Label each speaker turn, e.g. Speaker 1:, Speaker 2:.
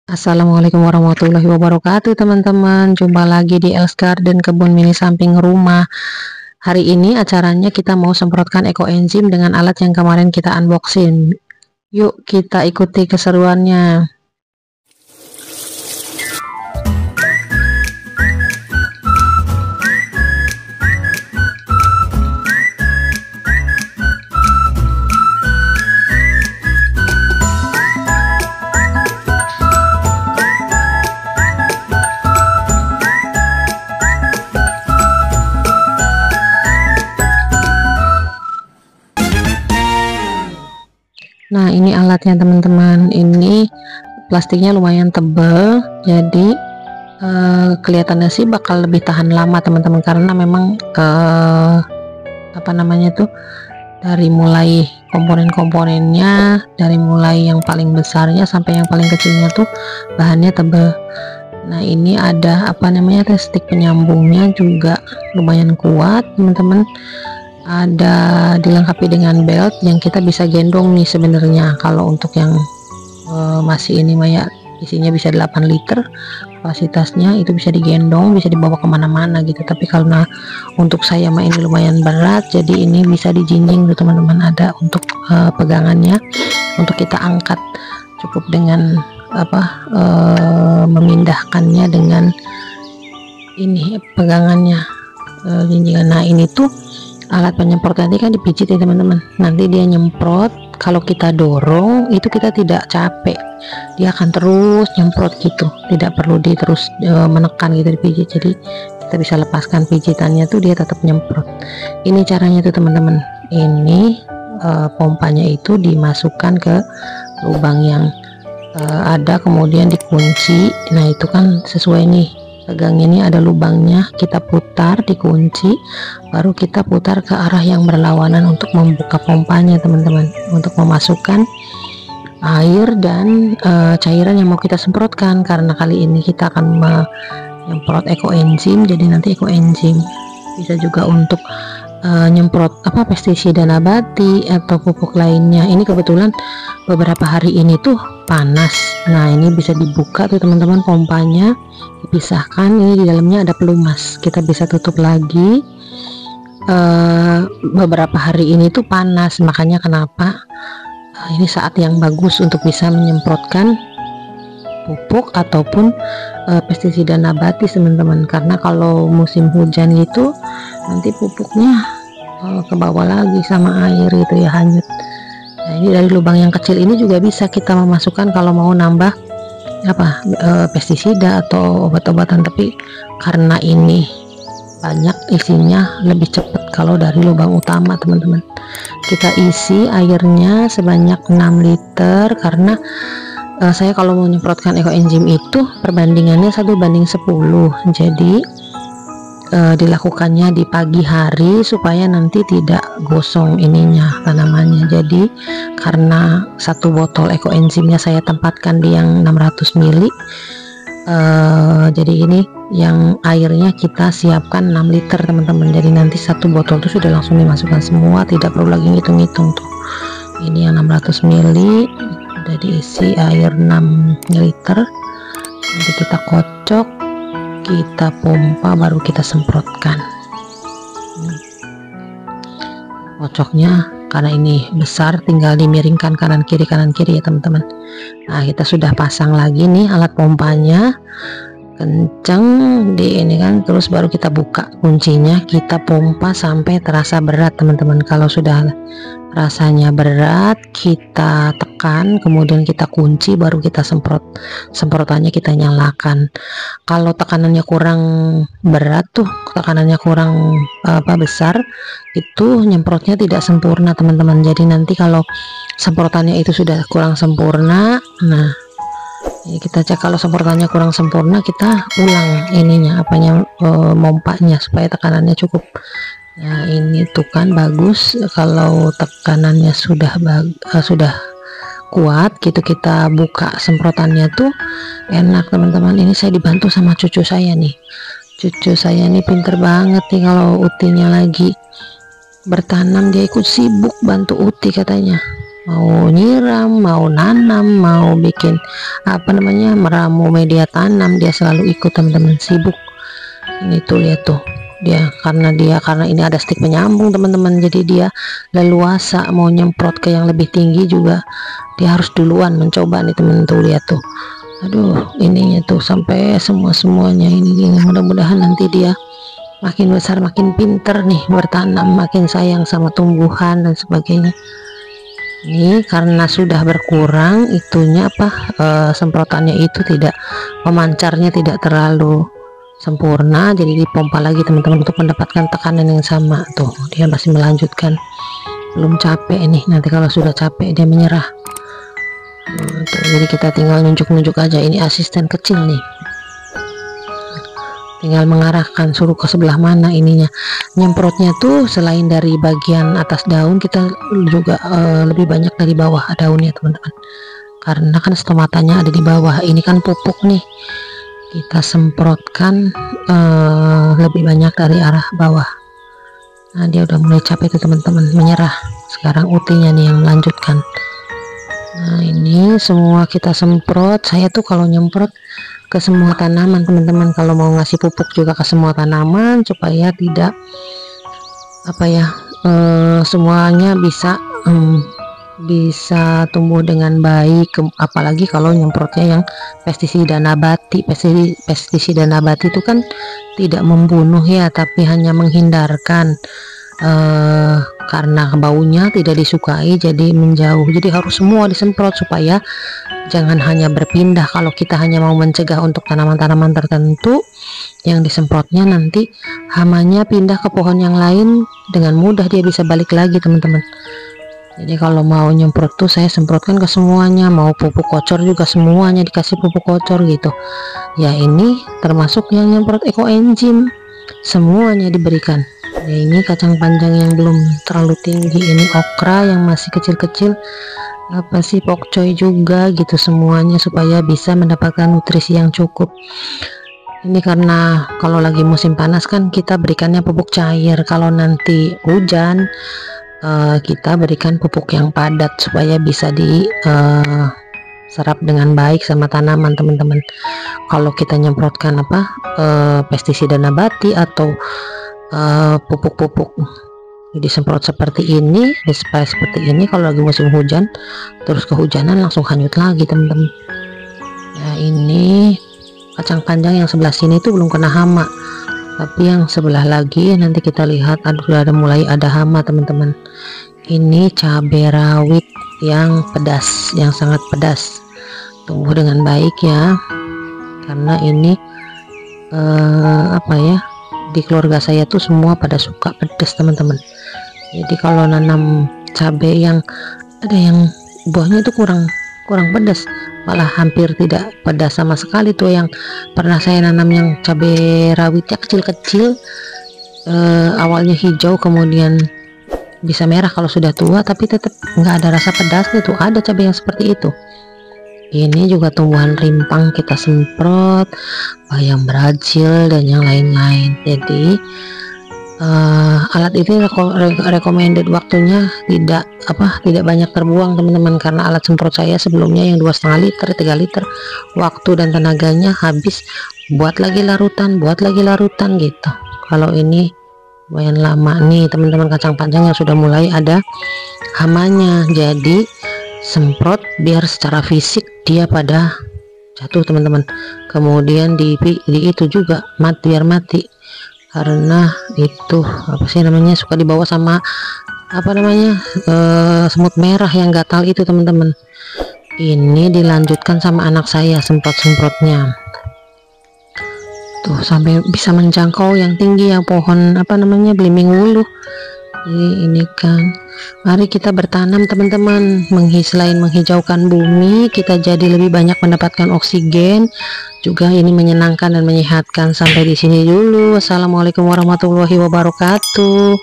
Speaker 1: Assalamualaikum warahmatullahi wabarakatuh teman-teman. Jumpa lagi di Els Garden, kebun mini samping rumah. Hari ini acaranya kita mau semprotkan ekoenzim dengan alat yang kemarin kita unboxing. Yuk kita ikuti keseruannya. Nah, ini alatnya teman-teman. Ini plastiknya lumayan tebal, jadi kelihatannya sih bakal lebih tahan lama teman-teman, karena memang apa namanya tuh, dari mulai komponen-komponennya, dari mulai yang paling besarnya sampai yang paling kecilnya tuh bahannya tebal. Nah, ini ada apa namanya, stick penyambungnya juga lumayan kuat teman-teman. Ada dilengkapi dengan belt yang kita bisa gendong nih sebenarnya. Kalau untuk yang masih ini Maya isinya bisa 8 liter kapasitasnya, itu bisa digendong, bisa dibawa kemana-mana gitu. Tapi karena untuk saya mah ini lumayan berat, jadi ini bisa dijinjing tuh teman-teman. Ada untuk pegangannya untuk kita angkat, cukup dengan apa, memindahkannya dengan ini pegangannya, jinjingan. Nah, ini tuh alat penyemprot tadi kan dipijit ya teman-teman, nanti dia nyemprot. Kalau kita dorong itu kita tidak capek, dia akan terus nyemprot gitu, tidak perlu terus menekan gitu dipijit. Jadi kita bisa lepaskan pijitannya tuh, dia tetap nyemprot. Ini caranya tuh teman-teman. Ini pompanya itu dimasukkan ke lubang yang ada, kemudian dikunci. Nah, itu kan sesuai nih, pegang ini ada lubangnya, kita putar, dikunci, baru kita putar ke arah yang berlawanan untuk membuka pompanya teman-teman, untuk memasukkan air dan cairan yang mau kita semprotkan. Karena kali ini kita akan menyemprot ekoenzim, jadi nanti ekoenzim bisa juga untuk nyemprot apa, pestisida nabati atau pupuk lainnya. Ini kebetulan beberapa hari ini tuh panas. Nah, ini bisa dibuka tuh teman-teman, pompanya dipisahkan. Ini di dalamnya ada pelumas, kita bisa tutup lagi. Beberapa hari ini tuh panas, makanya kenapa ini saat yang bagus untuk bisa menyemprotkan pupuk ataupun pestisida nabati teman-teman. Karena kalau musim hujan gitu nanti pupuknya ke bawah lagi sama air gitu ya, hanyut. Nah, ini dari lubang yang kecil ini juga bisa kita memasukkan kalau mau nambah apa, pestisida atau obat-obatan. Tapi karena ini banyak isinya, lebih cepat kalau dari lubang utama teman-teman. Kita isi airnya sebanyak 6 liter, karena saya kalau mau menyemprotkan ekoenzim itu perbandingannya 1:10. Jadi dilakukannya di pagi hari supaya nanti tidak gosong ininya, tanamannya. Jadi karena satu botol ekoenzimnya saya tempatkan di yang 600 ml, jadi ini yang airnya kita siapkan 6 liter teman-teman. Jadi nanti satu botol itu sudah langsung dimasukkan semua, tidak perlu lagi ngitung-ngitung tuh. Ini yang 600 ml udah diisi air 6 liter, nanti kita kocok, kita pompa, baru kita semprotkan. Kocoknya karena ini besar, tinggal dimiringkan kanan kiri ya teman-teman. Nah, kita sudah pasang lagi nih alat pompanya, kenceng di ini kan, terus baru kita buka kuncinya, kita pompa sampai terasa berat teman-teman. Kalau sudah rasanya berat, kita tekan, kemudian kita kunci, baru kita semprot. Semprotannya kita nyalakan. Kalau tekanannya kurang berat tuh, tekanannya kurang besar, itu nyemprotnya tidak sempurna teman-teman. Jadi nanti kalau semprotannya itu sudah kurang sempurna, nah ini kita cek, kalau semprotannya kurang sempurna, kita ulang ininya, apanya, mompanya, supaya tekanannya cukup. Nah, ini tuh kan bagus kalau tekanannya sudah kuat gitu, kita buka semprotannya tuh enak teman-teman. Ini saya dibantu sama cucu saya nih. Cucu saya nih pinter banget nih, kalau utinya lagi bertanam dia ikut sibuk bantu uti katanya. mau nyiram, mau nanam, mau bikin apa namanya meramu media tanam, dia selalu ikut teman-teman, sibuk. Ini tuh lihat tuh, karena ini ada stik penyambung teman-teman, jadi dia leluasa mau nyemprot ke yang lebih tinggi juga dia harus duluan mencoba nih teman tuh, lihat tuh, aduh ininya tuh sampai semuanya ini. Mudah-mudahan nanti dia makin besar makin pinter nih bertanam, makin sayang sama tumbuhan dan sebagainya. Ini karena sudah berkurang itunya semprotannya itu tidak memancarnya, tidak terlalu sempurna, jadi dipompa lagi teman-teman untuk mendapatkan tekanan yang sama. Tuh dia masih melanjutkan, belum capek nih, nanti kalau sudah capek dia menyerah. Tuh, jadi kita tinggal nunjuk-nunjuk aja, ini asisten kecil nih, tinggal mengarahkan, suruh ke sebelah mana ininya. Nyemprotnya tuh selain dari bagian atas daun, kita juga lebih banyak dari bawah daunnya teman-teman, karena kan stomatanya ada di bawah. Ini kan pupuk nih, kita semprotkan lebih banyak dari arah bawah. Nah dia udah mulai capek tuh teman-teman, menyerah. Sekarang UT-nya nih yang melanjutkan. Nah ini semua kita semprot. Saya tuh kalau nyemprot ke semua tanaman teman-teman, kalau mau ngasih pupuk juga ke semua tanaman supaya tidak semuanya bisa tumbuh dengan baik. Apalagi kalau nyemprotnya yang pestisida nabati. Pestisida nabati itu kan tidak membunuh ya, tapi hanya menghindarkan, karena baunya tidak disukai jadi menjauh. Jadi harus semua disemprot supaya jangan hanya berpindah. Kalau kita hanya mau mencegah untuk tanaman-tanaman tertentu, yang disemprotnya nanti hamanya pindah ke pohon yang lain, dengan mudah dia bisa balik lagi teman-teman. Jadi kalau mau nyemprot tuh saya semprotkan ke semuanya, mau pupuk kocor juga semuanya dikasih pupuk kocor gitu ya. Ini termasuk yang nyemprot ekoenzim, semuanya diberikan. Ya, ini kacang panjang yang belum terlalu tinggi, ini okra yang masih kecil-kecil, pokcoy juga gitu, semuanya supaya bisa mendapatkan nutrisi yang cukup. Ini karena kalau lagi musim panas kan kita berikannya pupuk cair, kalau nanti hujan kita berikan pupuk yang padat supaya bisa diserap dengan baik sama tanaman teman-teman. Kalau kita nyemprotkan pestisida nabati atau pupuk-pupuk disemprot seperti ini, dispray seperti ini, kalau lagi musim hujan terus kehujanan langsung hanyut lagi teman-teman. Ya ini kacang panjang yang sebelah sini tuh belum kena hama, tapi yang sebelah lagi nanti kita lihat sudah mulai ada hama teman-teman. Ini cabai rawit yang pedas, yang sangat pedas, tumbuh dengan baik ya, karena ini di keluarga saya tuh semua pada suka pedas teman-teman. Jadi kalau nanam cabai yang ada yang buahnya itu kurang pedas, malah hampir tidak pedas sama sekali tuh yang pernah saya nanam, yang cabai rawitnya kecil-kecil, awalnya hijau kemudian bisa merah kalau sudah tua, tapi tetap nggak ada rasa pedasnya tuh. Ada cabai yang seperti itu. Ini juga tumbuhan rimpang kita semprot, bayam Brazil dan yang lain-lain. Jadi alat ini recommended waktunya tidak banyak terbuang teman-teman, karena alat semprot saya sebelumnya yang 2,5 liter 3 liter, waktu dan tenaganya habis buat lagi larutan gitu. Kalau ini lumayan lama nih teman-teman, kacang panjang yang sudah mulai ada hamanya, jadi semprot biar secara fisik dia pada jatuh teman-teman. Kemudian di itu juga biar mati, karena itu suka dibawa sama semut merah yang gatal itu teman-teman. Ini dilanjutkan sama anak saya semprot-semprotnya tuh sampai bisa menjangkau yang tinggi, yang pohon belimbing wuluh. Ini kan, mari kita bertanam teman-teman. Selain menghijaukan bumi, kita jadi lebih banyak mendapatkan oksigen juga. Ini menyenangkan dan menyehatkan. Sampai di sini dulu. Wassalamualaikum warahmatullahi wabarakatuh.